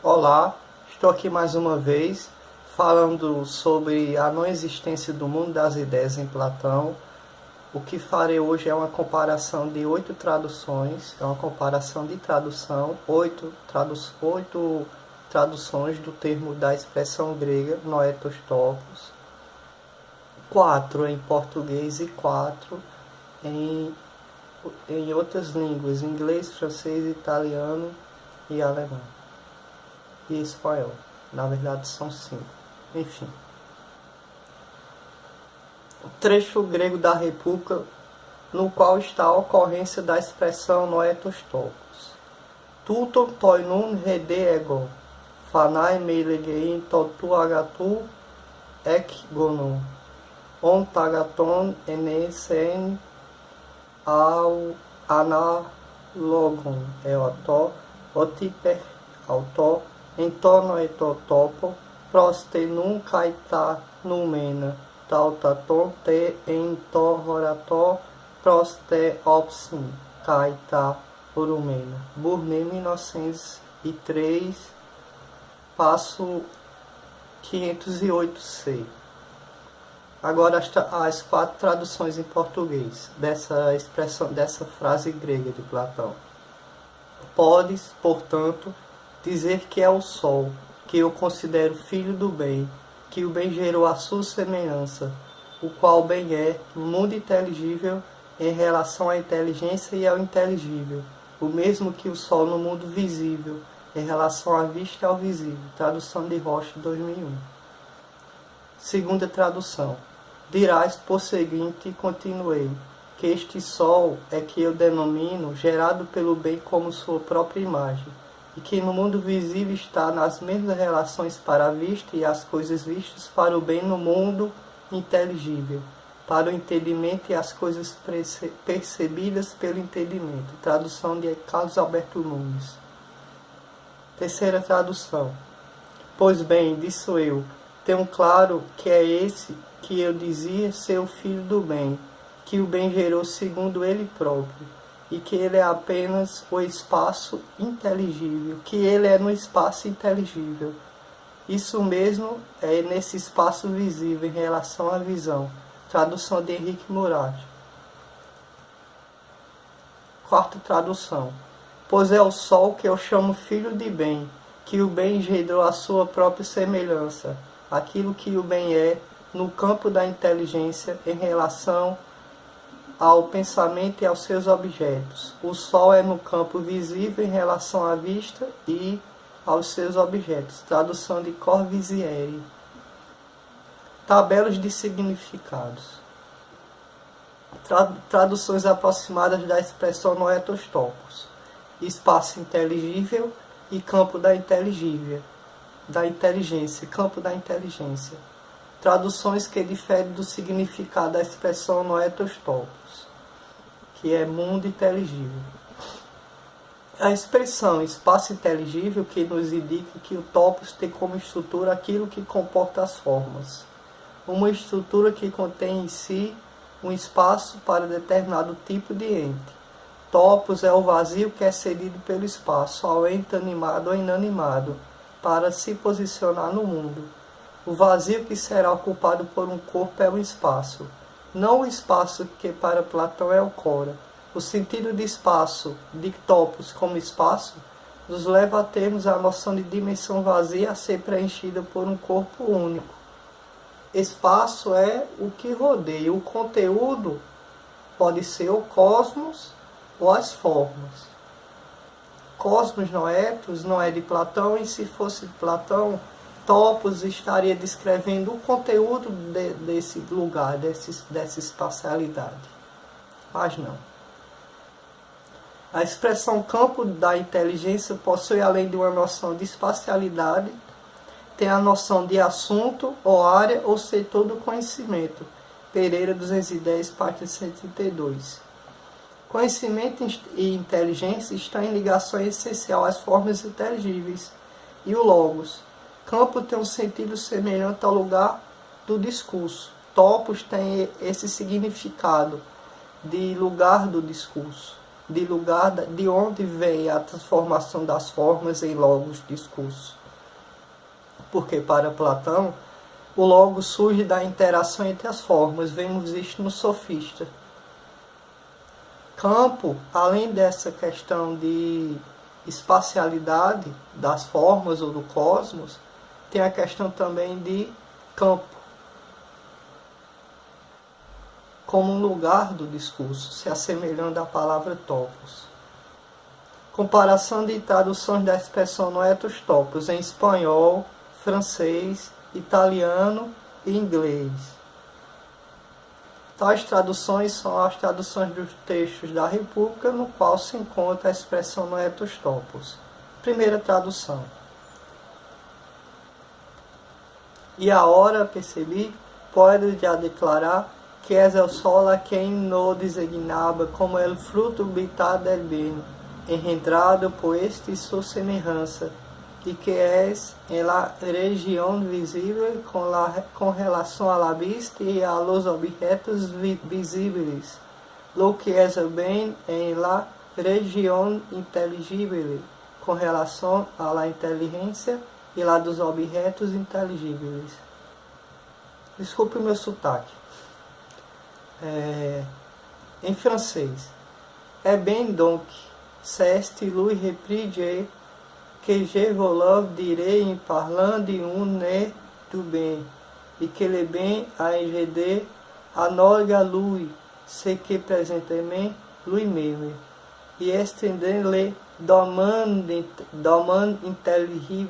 Olá, estou aqui mais uma vez falando sobre a não existência do mundo das ideias em Platão. O que farei hoje é uma comparação de 8 traduções, é uma comparação de tradução, oito traduções do termo da expressão grega noetos topos, 4 em português e 4 em, em outras línguas, inglês, francês, italiano e alemão. E espanhol. Na verdade são 5. Enfim. O trecho grego da República, no qual está a ocorrência da expressão noetos topos. Tuton toinun rede ego, fanai meilegein totu agatu ek gonum, on tagaton enesen au analogon eoto, otiper auto, entorno etotopo, prostenum caita numena, tautaton te entorrorato, proste opsim, caita urumena. Burnem 1903, passo 508c. Agora as 4 traduções em português dessa expressão, dessa frase grega de Platão. Podes, portanto, dizer que é o sol, que eu considero filho do bem, que o bem gerou a sua semelhança, o qual bem é, no mundo inteligível, em relação à inteligência e ao inteligível, o mesmo que o sol no mundo visível, em relação à vista e ao visível. Tradução de Rocha, 2001. Segunda tradução. Dirás, por seguinte, e continuei, que este sol é que eu denomino gerado pelo bem como sua própria imagem, e que no mundo visível está nas mesmas relações para a vista e as coisas vistas para o bem no mundo inteligível, para o entendimento e as coisas percebidas pelo entendimento. Tradução de Carlos Alberto Nunes. Terceira tradução. Pois bem, disse eu, tenho claro que é esse que eu dizia ser o filho do bem, que o bem gerou segundo ele próprio, e que ele é apenas o espaço inteligível, que ele é no espaço inteligível. Isso mesmo é nesse espaço visível em relação à visão. Tradução de Henrique Murat. Quarta tradução. Pois é o sol que eu chamo filho de bem, que o bem gerou a sua própria semelhança, aquilo que o bem é no campo da inteligência em relação ao pensamento e aos seus objetos. O sol é no campo visível em relação à vista e aos seus objetos. Tradução de Corvisieri. Tabelas de significados. Traduções aproximadas da expressão noetos topos. Espaço inteligível e campo da inteligência, campo da inteligência. Traduções que diferem do significado da expressão noetos topos, que é mundo inteligível. A expressão espaço inteligível que nos indica que o topos tem como estrutura aquilo que comporta as formas. Uma estrutura que contém em si um espaço para determinado tipo de ente. Topos é o vazio que é cedido pelo espaço ao ente animado ou inanimado para se posicionar no mundo. O vazio que será ocupado por um corpo é o espaço, não o espaço que para Platão é o cora. O sentido de espaço, de topos como espaço, nos leva a termos a noção de dimensão vazia a ser preenchida por um corpo único. Espaço é o que rodeia. O conteúdo pode ser o cosmos ou as formas. Cosmos noetos não é de Platão, e se fosse de Platão, topos estaria descrevendo o conteúdo desse lugar, dessa espacialidade. Mas não. A expressão campo da inteligência possui, além de uma noção de espacialidade, tem a noção de assunto, ou área, ou setor do conhecimento. Pereira 210, página 132. Conhecimento e inteligência estão em ligação essencial às formas inteligíveis e o logos. Campo tem um sentido semelhante ao lugar do discurso. Topos tem esse significado de lugar do discurso. de onde vem a transformação das formas em logos, discurso. Porque para Platão, o logo surge da interação entre as formas. Vemos isto no Sofista. Campo, além dessa questão de espacialidade das formas ou do cosmos, tem a questão também de campo, como um lugar do discurso, se assemelhando à palavra topos. Comparação de traduções da expressão noetos topos em espanhol, francês, italiano e inglês. Tais traduções são as traduções dos textos da República, no qual se encontra a expressão noetos topos. Primeira tradução. E agora percebi, pode já declarar, que es el sol a quem no designaba como el fruto vital del bien, engendrado por este su semejanza, y que es en la región visible con relación a la vista y a los objetos visibles, lo que es el bien en la región inteligible con relación a la inteligencia e la dos objetos inteligíveis. Desculpe o meu sotaque. Em francês. É bien donc, c'est lui repris que je vous dirai en parlant d'un né du bien, et que le bien a engendre anorga lui, ce que présentement lui-même, et estendant le domaine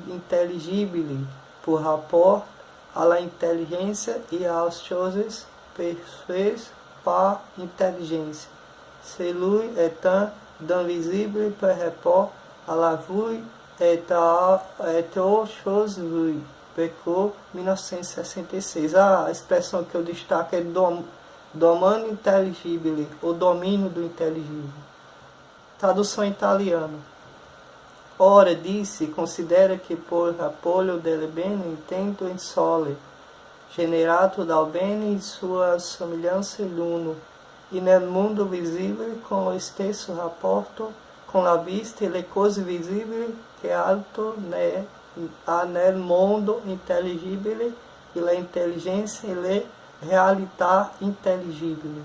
intelligible por rapport à la intelligência et aux choses perçues par intelligência, celui étant d'invisible par rapport à la vue et aux choses vues. Becot, 1966. A expressão que eu destaco é domínio inteligível, o domínio do inteligível. Tradução italiana. Ora, disse, considera que por apoio del bene intento in sole, generato dal bene in sua semelhança l'uno, e nel mundo visibile con lo stesso rapporto con la vista e le cose visibili che altro ha nel mondo intelligibile e la intelligência e le realtà intelligibili.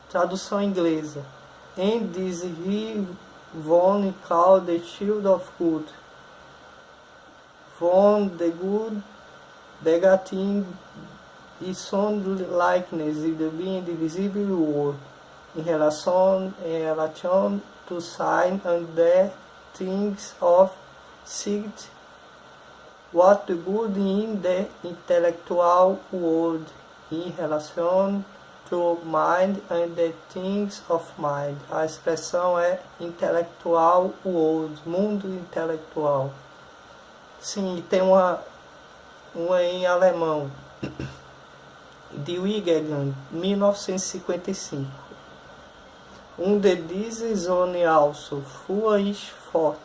Tradução inglesa. And this he von called the shield of good. Von the good, the getting is on likeness in the being the visible world. In relation to sign and the things of sight, what the good in the intellectual world. In relation to mind and the things of mind. A expressão é intellectual world, mundo intelectual. Sim, tem uma em alemão, de Wigeland, 1955. De diese Sonne also fuhr ich fort,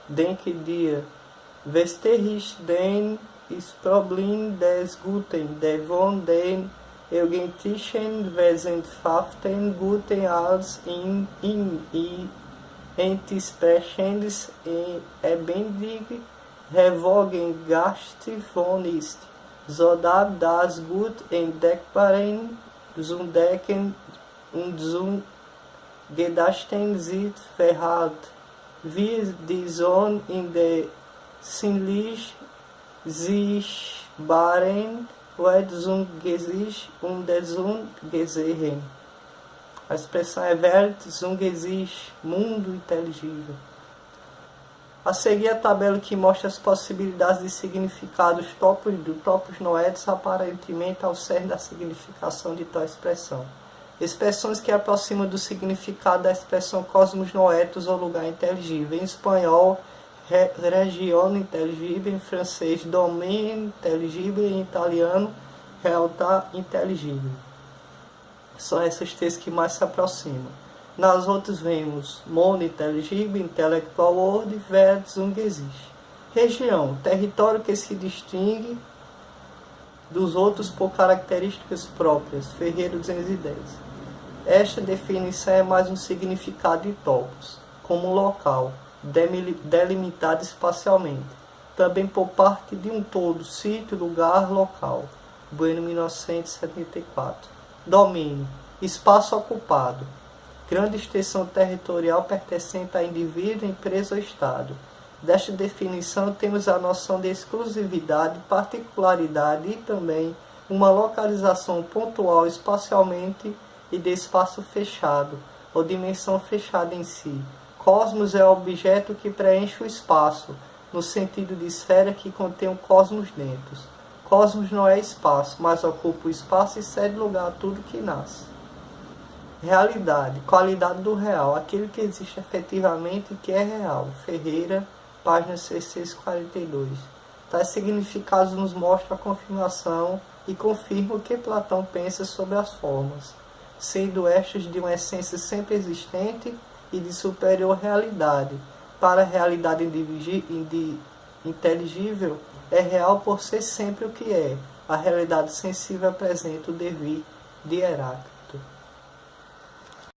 denke dir, weste ich denn ist Problem des Guten, der von den Eugenischen Wissenschaften Guten als in entsprechendes ebendig Revogen Gast von ist, so das Gut entdeckbaren zum Decken und zum Gedachten sieht verhalt, wie die Sonne in der sinnlich sichtbaren Welt zum Gesicht und der zum Gesehen. A expressão é Welt zum Gesicht, mundo inteligível. A seguir a tabela que mostra as possibilidades de significados do topos noetos aparentemente ao cerne da significação de tal expressão. Expressões que aproximam do significado da expressão cosmos noetos ou lugar inteligível. Em espanhol, região inteligível. Em francês, domaine inteligível. Em italiano, realtà inteligível. São esses três que mais se aproximam. Nas outras vemos mundo inteligível, intelectual world, welt zum Gesicht. Região, território que se distingue dos outros por características próprias. Ferreira 210. Esta definição é mais um significado de topos, como um local, delimitado espacialmente, também por parte de um todo, sítio, lugar, local. Bueno, 1974. Domínio, espaço ocupado, grande extensão territorial pertencente a indivíduo, empresa ou Estado. Desta definição temos a noção de exclusividade, particularidade e também uma localização pontual espacialmente e de espaço fechado, ou dimensão fechada em si. Cosmos é o objeto que preenche o espaço, no sentido de esfera que contém o cosmos dentro. Cosmos não é espaço, mas ocupa o espaço e cede lugar a tudo que nasce. Realidade, qualidade do real, aquilo que existe efetivamente e que é real. Ferreira, página 642. Tais significados nos mostram a confirmação e confirmam o que Platão pensa sobre as formas, sendo estas de uma essência sempre existente e de superior realidade. Para a realidade inteligível, é real por ser sempre o que é. A realidade sensível apresenta o devir de Heráclito.